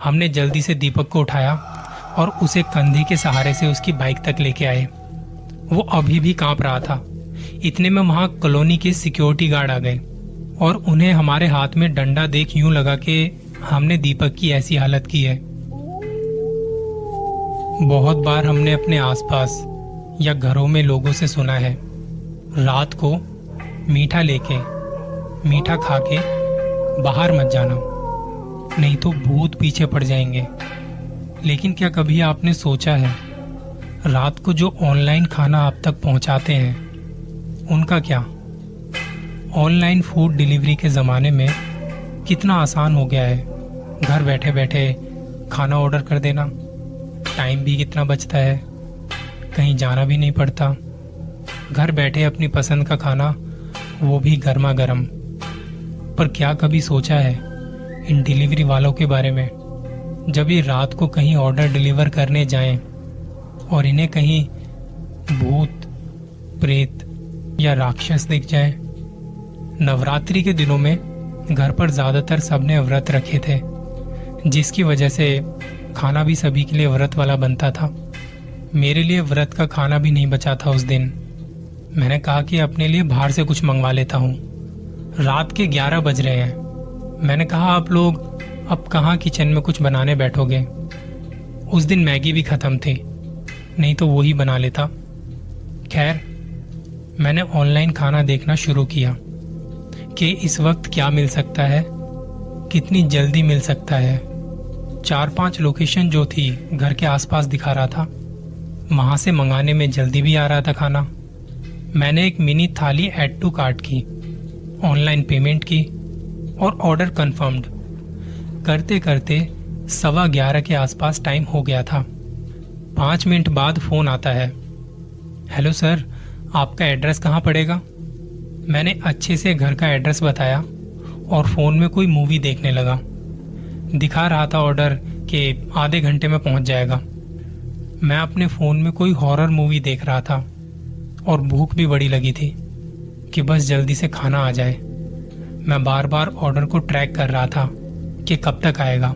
हमने जल्दी से दीपक को उठाया और उसे कंधे के सहारे से उसकी बाइक तक लेके आए। वो अभी भी कांप रहा था। इतने में वहां कॉलोनी के सिक्योरिटी गार्ड आ गए और उन्हें हमारे हाथ में डंडा देख यूं लगा कि हमने दीपक की ऐसी हालत की है। बहुत बार हमने अपने आसपास या घरों में लोगों से सुना है, रात को मीठा लेके मीठा खा के बाहर मत जाना, नहीं तो भूत पीछे पड़ जाएंगे। लेकिन क्या कभी आपने सोचा है, रात को जो ऑनलाइन खाना आप तक पहुंचाते हैं उनका क्या? ऑनलाइन फूड डिलीवरी के ज़माने में कितना आसान हो गया है। घर बैठे बैठे खाना ऑर्डर कर देना, टाइम भी कितना बचता है, कहीं जाना भी नहीं पड़ता। घर बैठे अपनी पसंद का खाना, वो भी गर्मा गर्म। पर क्या कभी सोचा है इन डिलीवरी वालों के बारे में? जब ये रात को कहीं ऑर्डर डिलीवर करने जाएं और इन्हें कहीं भूत, प्रेत या राक्षस दिख जाए। नवरात्रि के दिनों में घर पर ज्यादातर सबने व्रत रखे थे, जिसकी वजह से खाना भी सभी के लिए व्रत वाला बनता था। मेरे लिए व्रत का खाना भी नहीं बचा था उस दिन। मैंने कहा कि अपने लिए बाहर से कुछ मंगवा लेता हूँ। रात के 11 बज रहे हैं। मैंने कहा आप लोग अब कहाँ किचन में कुछ बनाने बैठोगे। उस दिन मैगी भी खत्म थी, नहीं तो वो ही बना लेता। खैर, मैंने ऑनलाइन खाना देखना शुरू किया कि इस वक्त क्या मिल सकता है, कितनी जल्दी मिल सकता है। 4-5 लोकेशन जो थी घर के आसपास दिखा रहा था, वहां से मंगाने में जल्दी भी आ रहा था खाना। मैंने एक मिनी थाली ऐड टू कार्ट की, ऑनलाइन पेमेंट की और ऑर्डर कंफर्म्ड। करते करते 11:15 के आसपास टाइम हो गया था। 5 मिनट बाद फोन आता है। हेलो सर, आपका एड्रेस कहाँ पड़ेगा? मैंने अच्छे से घर का एड्रेस बताया और फोन में कोई मूवी देखने लगा। दिखा रहा था ऑर्डर कि आधे घंटे में पहुंच जाएगा। मैं अपने फोन में कोई हॉरर मूवी देख रहा था और भूख भी बड़ी लगी थी कि बस जल्दी से खाना आ जाए। मैं बार बार ऑर्डर को ट्रैक कर रहा था कि कब तक आएगा।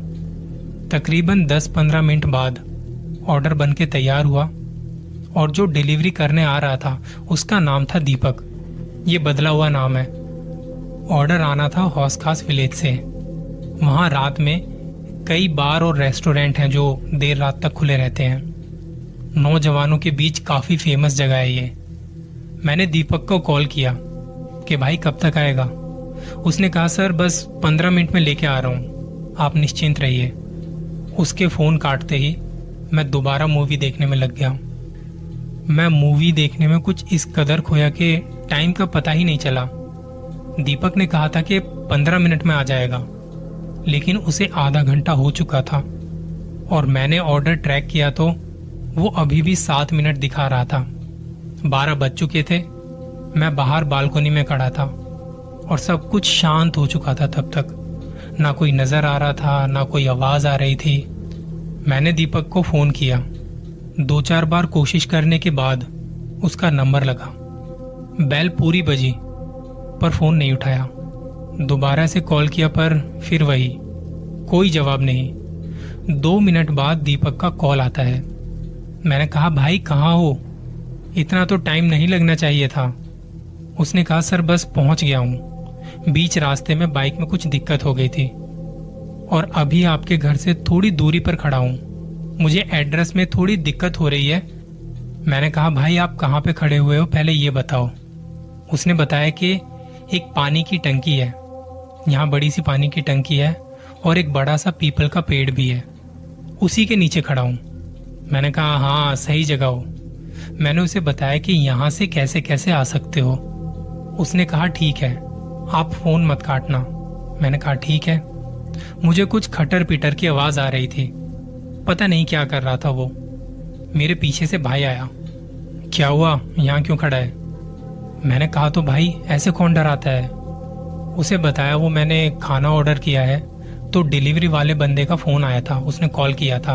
तकरीबन 10-15 मिनट बाद ऑर्डर बन के तैयार हुआ और जो डिलीवरी करने आ रहा था उसका नाम था दीपक। ये बदला हुआ नाम है। ऑर्डर आना था हौस खास विलेज से। वहाँ रात में कई बार और रेस्टोरेंट हैं जो देर रात तक खुले रहते हैं। नौजवानों के बीच काफ़ी फेमस जगह है ये। मैंने दीपक को कॉल किया कि भाई कब तक आएगा। उसने कहा सर बस 15 मिनट में लेके आ रहा हूँ, आप निश्चिंत रहिए। उसके फ़ोन काटते ही मैं दोबारा मूवी देखने में लग गया। मैं मूवी देखने में कुछ इस कदर खोया कि टाइम का पता ही नहीं चला। दीपक ने कहा था कि 15 मिनट में आ जाएगा, लेकिन उसे आधा घंटा हो चुका था और मैंने ऑर्डर ट्रैक किया तो वो अभी भी 7 मिनट दिखा रहा था। 12 बज चुके थे। मैं बाहर बालकनी में खड़ा था और सब कुछ शांत हो चुका था तब तक। ना कोई नजर आ रहा था, ना कोई आवाज आ रही थी। मैंने दीपक को फोन किया। 2-4 बार कोशिश करने के बाद उसका नंबर लगा। बेल पूरी बजी पर फोन नहीं उठाया। दोबारा से कॉल किया पर फिर वही, कोई जवाब नहीं। 2 मिनट बाद दीपक का कॉल आता है। मैंने कहा भाई कहाँ हो, इतना तो टाइम नहीं लगना चाहिए था। उसने कहा सर बस पहुंच गया हूँ, बीच रास्ते में बाइक में कुछ दिक्कत हो गई थी और अभी आपके घर से थोड़ी दूरी पर खड़ा हूँ, मुझे एड्रेस में थोड़ी दिक्कत हो रही है। मैंने कहा भाई आप कहाँ पे खड़े हुए हो पहले ये बताओ। उसने बताया कि एक पानी की टंकी है, यहाँ बड़ी सी पानी की टंकी है और एक बड़ा सा पीपल का पेड़ भी है, उसी के नीचे खड़ा हूँ। मैंने कहा हाँ सही जगह हो। मैंने उसे बताया कि यहाँ से कैसे कैसे आ सकते हो। उसने कहा ठीक है, आप फोन मत काटना। मैंने कहा ठीक है। मुझे कुछ खटर पिटर की आवाज आ रही थी, पता नहीं क्या कर रहा था वो। मेरे पीछे से भाई आया। क्या हुआ, यहाँ क्यों खड़ा है? मैंने कहा तो भाई ऐसे कौन डराता है। उसे बताया वो मैंने खाना ऑर्डर किया है तो डिलीवरी वाले बंदे का फोन आया था, उसने कॉल किया था,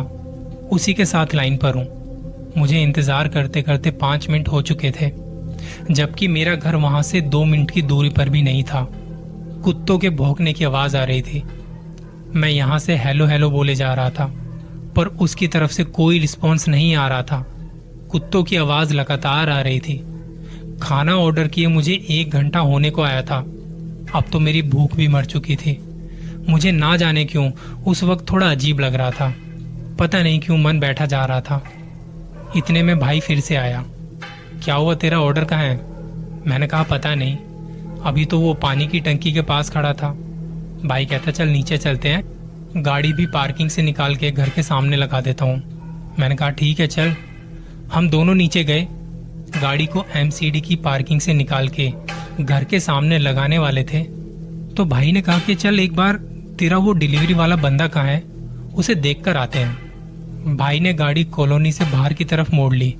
उसी के साथ लाइन पर हूँ। मुझे इंतजार करते करते 5 मिनट हो चुके थे, जबकि मेरा घर वहां से 2 मिनट की दूरी पर भी नहीं था। कुत्तों के भौंकने की आवाज आ रही थी। मैं यहाँ से हेलो हेलो बोले जा रहा था, पर उसकी तरफ से कोई रिस्पॉन्स नहीं आ रहा था। कुत्तों की आवाज लगातार आ रही थी। खाना ऑर्डर किए मुझे 1 घंटा होने को आया था। अब तो मेरी भूख भी मर चुकी थी। मुझे ना जाने क्यों उस वक्त थोड़ा अजीब लग रहा था। पता नहीं क्यों मन बैठा जा रहा था। इतने में भाई फिर से आया। क्या हुआ, तेरा ऑर्डर कहाँ है? मैंने कहा पता नहीं, अभी तो वो पानी की टंकी के पास खड़ा था। भाई कहता चल नीचे चलते हैं, गाड़ी भी पार्किंग से निकाल के घर के सामने लगा देता हूँ। मैंने कहा ठीक है चल। हम दोनों नीचे गए। गाड़ी को एमसीडी की पार्किंग से निकाल के घर के सामने लगाने वाले थे तो भाई ने कहा कि चल एक बार तेरा वो डिलीवरी वाला बंदा कहाँ है, उसे देख कर आते हैं। भाई ने गाड़ी कॉलोनी से बाहर की तरफ मोड़ ली।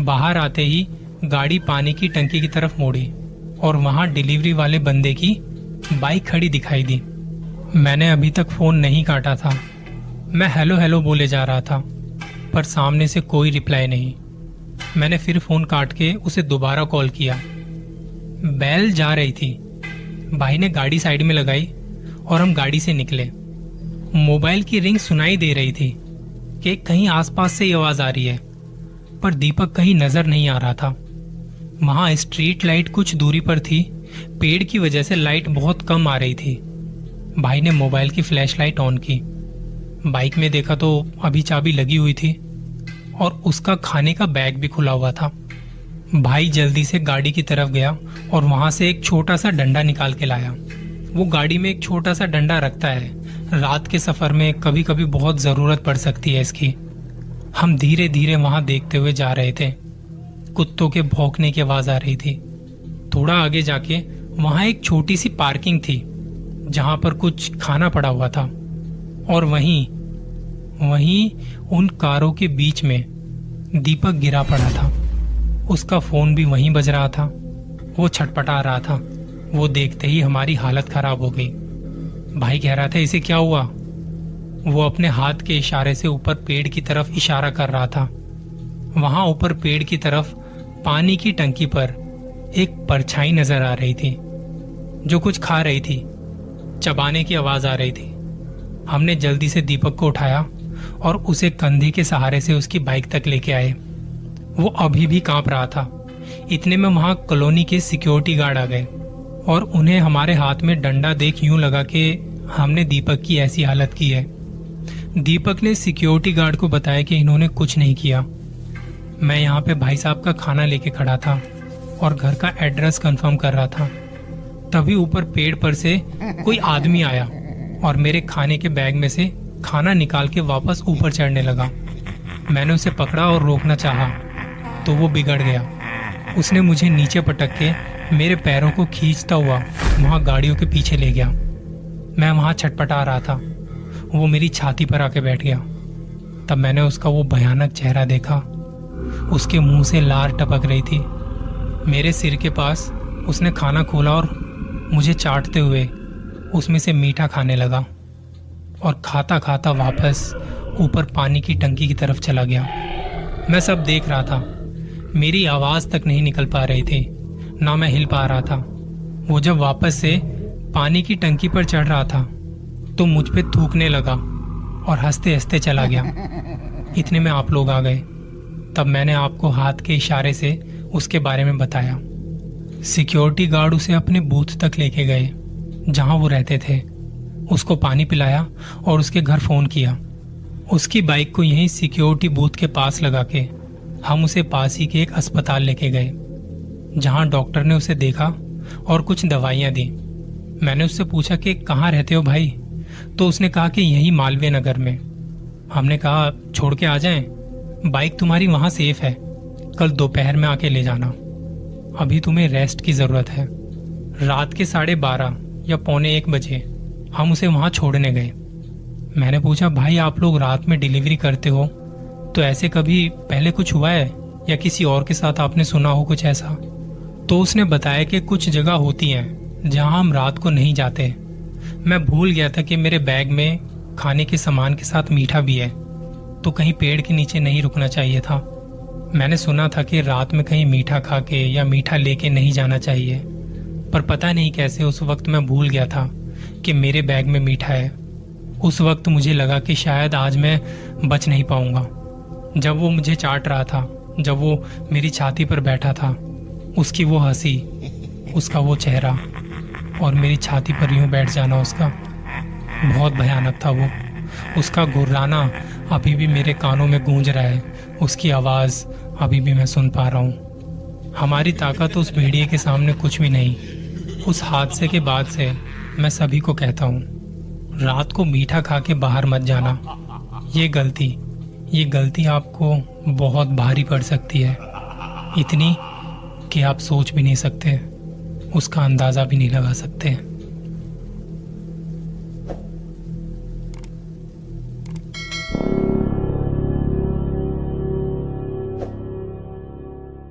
बाहर आते ही गाड़ी पानी की टंकी की तरफ मोड़ी और वहां डिलीवरी वाले बंदे की बाइक खड़ी दिखाई दी। मैंने अभी तक फोन नहीं काटा था। मैं हेलो हेलो बोले जा रहा था, पर सामने से कोई रिप्लाई नहीं। मैंने फिर फोन काट के उसे दोबारा कॉल किया। बेल जा रही थी। भाई ने गाड़ी साइड में लगाई और हम गाड़ी से निकले। मोबाइल की रिंग सुनाई दे रही थी कि कहीं आसपास से ही आवाज आ रही है, पर दीपक कहीं नजर नहीं आ रहा था। वहां स्ट्रीट लाइट कुछ दूरी पर थी। पेड़ की वजह से लाइट बहुत कम आ रही थी। भाई ने मोबाइल की फ्लैशलाइट ऑन की। बाइक में देखा तो अभी चाबी लगी हुई थी और उसका खाने का बैग भी खुला हुआ था। भाई जल्दी से गाड़ी की तरफ गया और वहां से एक छोटा सा डंडा निकाल के लाया। वो गाड़ी में एक छोटा सा डंडा रखता है, रात के सफर में कभी कभी बहुत जरूरत पड़ सकती है इसकी। हम धीरे धीरे वहां देखते हुए जा रहे थे। कुत्तों के भौंकने की आवाज आ रही थी। थोड़ा आगे जाके वहां एक छोटी सी पार्किंग थी जहां पर कुछ खाना पड़ा हुआ था और वहीं उन कारों के बीच में दीपक गिरा पड़ा था। उसका फोन भी वहीं बज रहा था। वो छटपटा रहा था। वो देखते ही हमारी हालत खराब हो गई। भाई कह रहा था इसे क्या हुआ? वो अपने हाथ के इशारे से ऊपर पेड़ की तरफ इशारा कर रहा था। वहां ऊपर पेड़ की तरफ पानी की टंकी पर एक परछाई नजर आ रही थी जो कुछ खा रही थी। चबाने की आवाज आ रही थी। हमने जल्दी से दीपक को उठाया और उसे कंधे के सहारे से उसकी बाइक तक लेके आए। वो अभी भी कांप रहा था। इतने में वहां कॉलोनी के सिक्योरिटी गार्ड आ गए और उन्हें हमारे हाथ में डंडा देख यूं लगा कि हमने दीपक की ऐसी हालत की है। दीपक ने सिक्योरिटी गार्ड को बताया कि इन्होंने कुछ नहीं किया। मैं यहाँ पे भाई साहब का खाना लेके खड़ा था और घर का एड्रेस कंफर्म कर रहा था। तभी ऊपर पेड़ पर से कोई आदमी आया और मेरे खाने के बैग में से खाना निकाल के वापस ऊपर चढ़ने लगा। मैंने उसे पकड़ा और रोकना चाहा तो वो बिगड़ गया। उसने मुझे नीचे पटक के मेरे पैरों को खींचता हुआ वहां गाड़ियों के पीछे ले गया। मैं वहां छटपटा रहा था। वो मेरी छाती पर आके बैठ गया। तब मैंने उसका वो भयानक चेहरा देखा। उसके मुंह से लार टपक रही थी। मेरे सिर के पास उसने खाना खोला और मुझे चाटते हुए उसमें से मीठा खाने लगा और खाता खाता वापस ऊपर पानी की टंकी की तरफ चला गया। मैं सब देख रहा था। मेरी आवाज तक नहीं निकल पा रही थी, ना मैं हिल पा रहा था। वो जब वापस से पानी की टंकी पर चढ़ रहा था तो मुझ पे थूकने लगा और हंसते हंसते चला गया। इतने में आप लोग आ गए। तब मैंने आपको हाथ के इशारे से उसके बारे में बताया। सिक्योरिटी गार्ड उसे अपने बूथ तक लेके गए जहां वो रहते थे। उसको पानी पिलाया और उसके घर फोन किया। उसकी बाइक को यहीं सिक्योरिटी बूथ के पास लगा के हम उसे पास ही के एक अस्पताल लेके गए जहां डॉक्टर ने उसे देखा और कुछ दवाइयां दी। मैंने उससे पूछा कि कहाँ रहते हो भाई? तो उसने कहा कि यहीं मालवीय नगर में। हमने कहा छोड़ के आ जाएं, बाइक तुम्हारी वहां सेफ है, कल दोपहर में आके ले जाना, अभी तुम्हें रेस्ट की जरूरत है। रात के 12:30 या 12:45 बजे हम उसे वहां छोड़ने गए। मैंने पूछा भाई आप लोग रात में डिलीवरी करते हो तो ऐसे कभी पहले कुछ हुआ है या किसी और के साथ आपने सुना हो कुछ ऐसा? तो उसने बताया कि कुछ जगह होती हैं जहां हम रात को नहीं जाते। मैं भूल गया था कि मेरे बैग में खाने के सामान के साथ मीठा भी है, तो कहीं पेड़ के नीचे नहीं रुकना चाहिए था। मैंने सुना था कि रात में कहीं मीठा खा के या मीठा लेके नहीं जाना चाहिए, पर पता नहीं कैसे उस वक्त मैं भूल गया था कि मेरे बैग में मीठा है। उस वक्त मुझे लगा कि शायद आज मैं बच नहीं पाऊंगा। जब वो मुझे चाट रहा था, जब वो मेरी छाती पर बैठा था, उसकी वो हंसी, उसका वो चेहरा और मेरी छाती पर यूं बैठ जाना उसका, बहुत भयानक था वो। उसका गुर्राना अभी भी मेरे कानों में गूंज रहा है, उसकी आवाज़ अभी भी मैं सुन पा रहा हूँ। हमारी ताकत उस भेड़िए के सामने कुछ भी नहीं। उस हादसे के बाद से मैं सभी को कहता हूँ, रात को मीठा खा के बाहर मत जाना। ये गलती आपको बहुत भारी पड़ सकती है, इतनी कि आप सोच भी नहीं सकते, उसका अंदाज़ा भी नहीं लगा सकते।